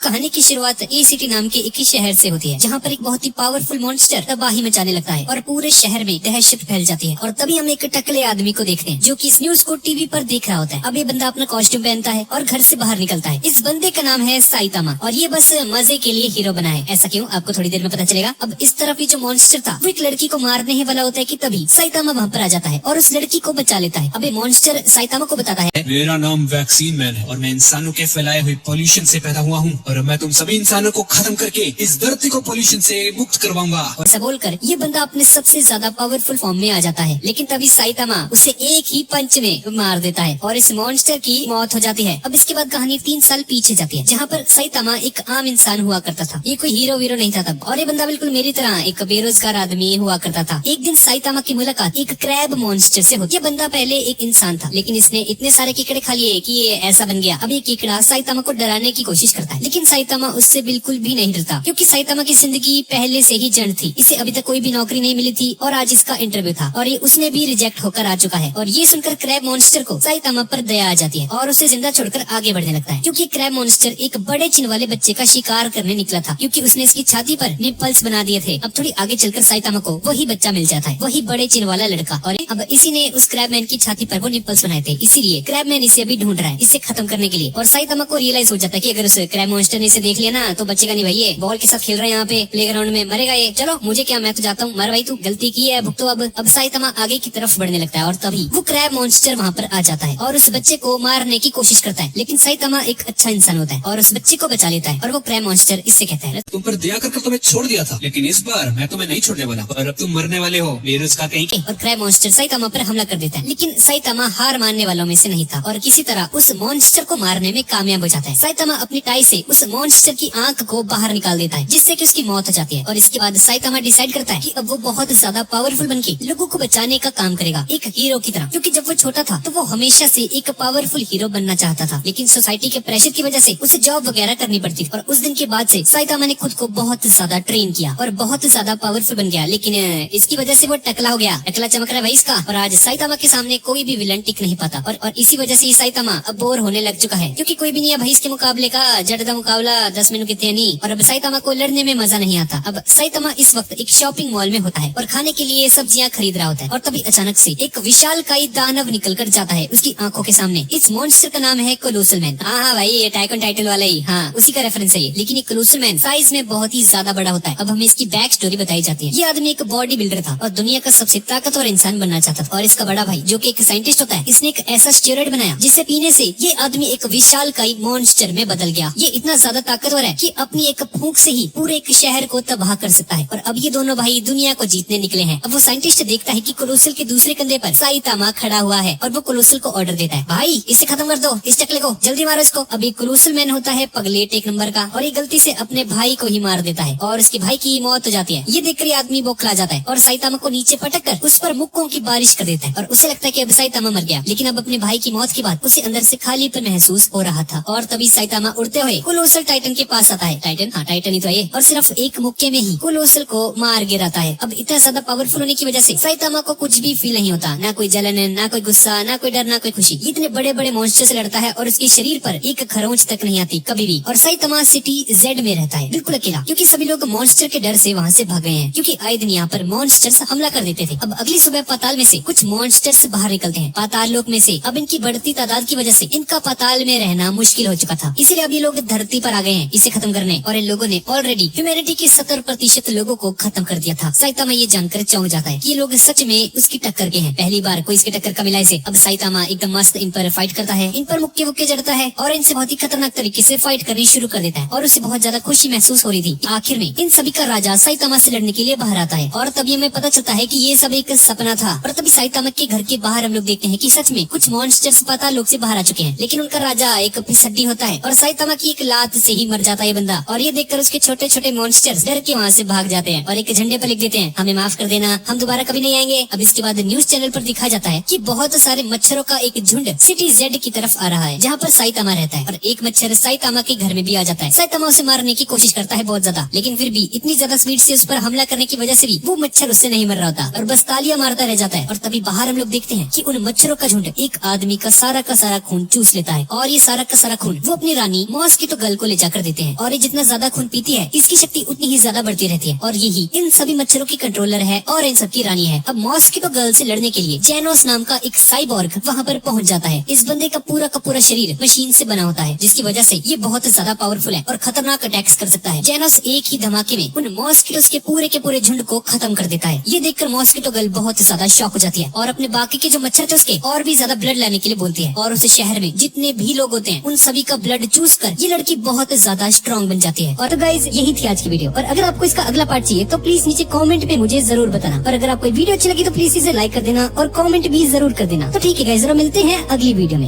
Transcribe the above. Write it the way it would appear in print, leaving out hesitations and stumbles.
कहानी की शुरुआत ए सिटी नाम के एक ही शहर से होती है, जहाँ पर एक बहुत ही पावरफुल मॉन्स्टर तबाही मचाने लगता है और पूरे शहर में दहशत फैल जाती है। और तभी हम एक टकले आदमी को देखते हैं जो कि इस न्यूज को टीवी पर देख रहा होता है। अब ये बंदा अपना कॉस्ट्यूम पहनता है और घर से बाहर निकलता है। इस बंदे का नाम है साइतामा और ये बस मजे के लिए हीरो बना है। ऐसा क्यों, आपको थोड़ी देर में पता चलेगा। अब इस तरफ ये जो मॉन्स्टर था वो एक लड़की को मारने ही वाला होता है कि तभी साइतामा वहाँ पर आ जाता है और उस लड़की को बचा लेता है। अब ये मॉन्स्टर साइतामा को बताता है, मेरा नाम वैक्सीन मैन है और मैं इंसानों के फैलाए हुए पोल्यूशन से पैदा हुआ हूँ और मैं तुम सभी इंसानों को खत्म करके इस धरती को पोल्यूशन से मुक्त करवाऊंगा। ऐसा बोलकर ये बंदा अपने सबसे ज्यादा पावरफुल फॉर्म में आ जाता है। लेकिन तभी साइतामा उसे एक ही पंच में मार देता है और इस मॉन्स्टर की मौत हो जाती है। अब इसके बाद कहानी 3 साल पीछे जाती है, जहाँ पर साइतामा एक आम इंसान हुआ करता था। ये कोई हीरो वीरो नहीं था तब, और ये बंदा बिल्कुल मेरी तरह एक बेरोजगार आदमी हुआ करता था। एक दिन साइतामा की मुलाकात एक क्रैब मॉन्स्टर से होती है। ये बंदा पहले एक इंसान था, लेकिन इसने इतने सारे कीकड़े खा लिए कि ये ऐसा बन गया। अब ये कीकड़ा साइतामा को डराने की कोशिश करता है, लेकिन साइतामा उससे बिल्कुल भी नहीं डरता, क्योंकि साइतामा की जिंदगी पहले से ही जंग थी। इसे अभी तक कोई भी नौकरी नहीं मिली थी और आज इसका इंटरव्यू था और ये उसने भी रिजेक्ट होकर आ चुका है। और ये सुनकर क्रैब मॉन्स्टर को साइतामा पर दया आ जाती है और उसे जिंदा छोड़कर आगे बढ़ने लगता है, क्योंकि क्रैब मॉन्स्टर एक बड़े चिन्ह वाले बच्चे का शिकार करने निकला था, क्योंकि उसने इसकी छाती पर निपल्स बना दिए थे। अब थोड़ी आगे चलकर साइतामा को वही बच्चा मिल जाता है, वही बड़े चिन्ह वाला लड़का, और अब इसी ने उस क्रैब मैन की छाती पर वो निपल्स बनाए थे। इसीलिए क्रैब मैन इसे अभी ढूंढ रहा है, इसे खत्म करने के लिए। और साइतामा को रियलाइज हो जाता है कि अगर उस क्रैब मॉन्स्टर ने इसे देख लिया ना तो बचेगा नहीं भाई। ये बॉल के साथ खेल रहा है यहाँ पे प्लेग्राउंड में, मरेगा ये। चलो मुझे क्या, मैं तो जाता हूँ। मर भाई, तू गलती की है, भुगतो। अब साइतामा आगे की तरफ बढ़ने लगता है और तभी वो क्रैब मॉन्स्टर वहाँ पर आ जाता है और उस बच्चे को मारने की कोशिश करता है। लेकिन साइतामा एक अच्छा इंसान होता है और उस बच्चे को बचा लेता है। और वो क्रैब मॉन्स्टर इससे कहता है, तुम पर दया करके तुम्हें छोड़ दिया था, लेकिन इस बार मैं तुम्हें नहीं छोड़ने वाला और अब तुम मरने वाले हो बेरोजगार कहीं के। और क्रैब मॉन्स्टर साइतामा पर हमला कर देता है, लेकिन साइतामा हार मानने वालों में से नहीं था और किसी तरह उस मॉन्स्टर को मारने में कामयाब हो जाता है। साइतामा अपनी टाई से उस मॉन्स्टर की आंख को बाहर निकाल देता है, जिससे कि उसकी मौत हो जाती है। और इसके बाद साइतामा डिसाइड करता है कि अब वो बहुत ज्यादा पावरफुल बनके लोगों को बचाने का काम करेगा, एक हीरो की तरह। क्योंकि जब वो छोटा था तो वो हमेशा से एक पावरफुल हीरो बनना चाहता था, लेकिन सोसाइटी के प्रेशर की वजह से उसे जॉब वगैरह करनी पड़ती थी। और उस दिन के बाद से साइतामा ने खुद को बहुत ज्यादा ट्रेन किया और बहुत ज्यादा पावरफुल बन गया। लेकिन इसकी वजह से वो टकला हो गया, टकला चमक रहा है भाई इसका। और आज साइतामा के सामने कोई भी विलन टिक नहीं पाता और इसी वजह से ये साइतामा अब बोर होने लग चुका है, क्योंकि कोई भी नहीं है भाई इसके मुकाबले का। जड़दा मुकाबला 10 मिनट कितने नहीं, और अब साइतामा को लड़ने में मजा नहीं आता। अब साइतामा इस वक्त एक शॉपिंग मॉल में होता है और खाने के लिए सब्जियां खरीद रहा होता है और तभी अचानक से एक विशालकाय दानव निकल कर जाता है उसकी आंखों के सामने। इस मॉन्स्टर का नाम है कोलोसल मैन। हाँ भाई, ये अटैक ऑन टाइटन वाला ही, हाँ उसी का रेफरेंस है ये। लेकिन ये कोलोसल मैन साइज में बहुत ही ज्यादा बड़ा होता है। अब हमें इसकी बैक स्टोरी बताई जाती है। ये आदमी एक बॉडी बिल्डर था और दुनिया का सबसे ताकतवर इंसान बनना चाहता था। और इसका बड़ा भाई जो कि एक साइंटिस्ट होता है, इसने एक ऐसा स्टेरॉइड बनाया जिसे पीने से ये आदमी एक विशालकाय मॉन्स्टर में बदल गया। ये इतना ज्यादा ताकतवर है कि अपनी एक फूंक से ही पूरे एक शहर को तबाह कर सकता है। और अब ये दोनों भाई दुनिया को जीतने निकले हैं। अब वो साइंटिस्ट देखता है कि कोलोसल के दूसरे कंधे पर साइतामा खड़ा हुआ है और वो कोलोसल को ऑर्डर देता है, भाई इसे खत्म कर दो, इस टकले को जल्दी मारो इसको। अब ये कोलोसल मैन होता है पगलेट एक नंबर का और ये गलती से अपने भाई को ही मार देता है और उसके भाई की मौत हो जाती है। ये देखकर आदमी बौखला जाता है और साइतामा को नीचे पटक कर उस पर मुक्कों की बारिश कर देता है और उसे लगता है कि अब साइतामा मर गया। लेकिन अब अपने भाई की मौत के बाद उसे अंदर से खालीपन महसूस हो रहा था। और तभी साइतामा उड़ते हुए कोलोसल टाइटन के पास आता है। टाइटन, हाँ टाइटन ही तो है, और सिर्फ एक मुक्के में ही कोलोसल को मार गिराता है। अब इतना ज्यादा पावरफुल होने की वजह से साइतामा को कुछ भी फील नहीं होता, ना कोई जलन, ना कोई गुस्सा, ना कोई डर, ना कोई खुशी। इतने बड़े बड़े मॉन्स्टर से लड़ता है और उसके शरीर पर एक खरोंच तक नहीं आती कभी भी। और साइतामा सिटी जेड में रहता है बिल्कुल अकेला, क्योंकि सभी लोग मॉन्स्टर के डर से वहाँ से भाग गए हैं, क्योंकि आए दिन यहाँ पर मॉन्स्टर्स हमला कर देते थे। अब अगली सुबह पाताल में से कुछ मॉन्स्टर्स बाहर निकलते हैं पाताल लोक में से। अब इनकी बढ़ती तादाद की वजह से इनका पाताल में रहना मुश्किल हो चुका था, इसीलिए अब ये लोग धरती पर आ गए हैं इसे खत्म करने। और इन लोगों ने ऑलरेडी ह्यूमैनिटी के 70% लोगों को खत्म कर दिया था। साइतामा ये जानकर चौंक जाता है कि ये लोग सच में उसकी टक्कर के हैं। पहली बार कोई इसके टक्कर का मिला इसे। अब साइतामा एकदम मस्त इन पर फाइट करता है, इन पर मुक्के मुक्के जड़ता है और इनसे बहुत ही खतरनाक तरीके से फाइट करनी शुरू कर देता है। और उसे बहुत ज्यादा खुशी महसूस हो रही थी। आखिर में इन सभी का राजा साइतामा से लड़ने के लिए बाहर आता है और तभी हमें पता चलता है कि ये सब एक सपना था। और तभी साइतामा के घर के बाहर हम लोग देखते हैं कि सच में कुछ मॉन्स्टर्स पाताल लोक से बाहर आ चुके हैं, लेकिन उनका राजा एक फिसड्डी होता है और साइतामा की एक लात से ही मर जाता है ये बंदा। और ये देखकर उसके छोटे छोटे मॉन्स्टर्स डर के वहाँ से भाग जाते हैं और एक झंडे पर लिख देते हैं, हमें माफ कर देना, हम दोबारा कभी नहीं आएंगे। अब इसके बाद न्यूज चैनल पर दिखाया जाता है कि बहुत सारे मच्छरों का एक झुंड सिटी जेड की तरफ आ रहा है, जहाँ पर साइतामा रहता है। और एक मच्छर साइतामा के घर में भी आ जाता है। साइतामा उसे मारने की कोशिश करता है बहुत ज्यादा, लेकिन फिर भी इतनी ज्यादा स्पीड से उस पर हमला करने की वजह से भी वो मच्छर उससे नहीं मर रहा होता और बस तालियां मारता रह जाता है। और तभी बाहर हम लोग देखते हैं कि उन मच्छरों का झुंड एक आदमी का सारा खून चूस लेता है और ये सारा का सारा खून वो अपनी रानी मॉस की तो गर्लफ्रेंड गल को ले जाकर देते हैं और ये जितना ज्यादा खून पीती है इसकी शक्ति उतनी ही ज्यादा बढ़ती रहती है और यही इन सभी मच्छरों की कंट्रोलर है और इन सबकी रानी है। अब मॉस्किटो गर्ल से लड़ने के लिए जेनोस नाम का एक साइबॉर्ग वहाँ पर पहुँच जाता है। इस बंदे का पूरा शरीर मशीन से बना होता है जिसकी वजह से ये बहुत ज्यादा पावरफुल है और खतरनाक अटैक्स कर सकता है। जेनोस एक ही धमाके में उन मॉस्किटोस के पूरे झुंड को खत्म कर देता है। ये देखकर मॉस्किटो गर्ल बहुत ज्यादा शॉक हो जाती है और अपने बाकी के जो मच्छर थे उसके और भी ज्यादा ब्लड लाने के लिए बोलती है और उसे शहर में जितने भी लोग होते हैं उन सभी का ब्लड चूस कर ये लड़की बहुत ज्यादा स्ट्रॉन्ग बन जाती है। और तो गाइज यही थी आज की वीडियो और अगर आपको इसका अगला पार्ट चाहिए तो प्लीज नीचे कमेंट पे मुझे जरूर बताना और अगर आपको वीडियो अच्छी लगी तो प्लीज इसे लाइक कर देना और कमेंट भी जरूर कर देना। तो ठीक है गाइज, जरा मिलते हैं अगली वीडियो में।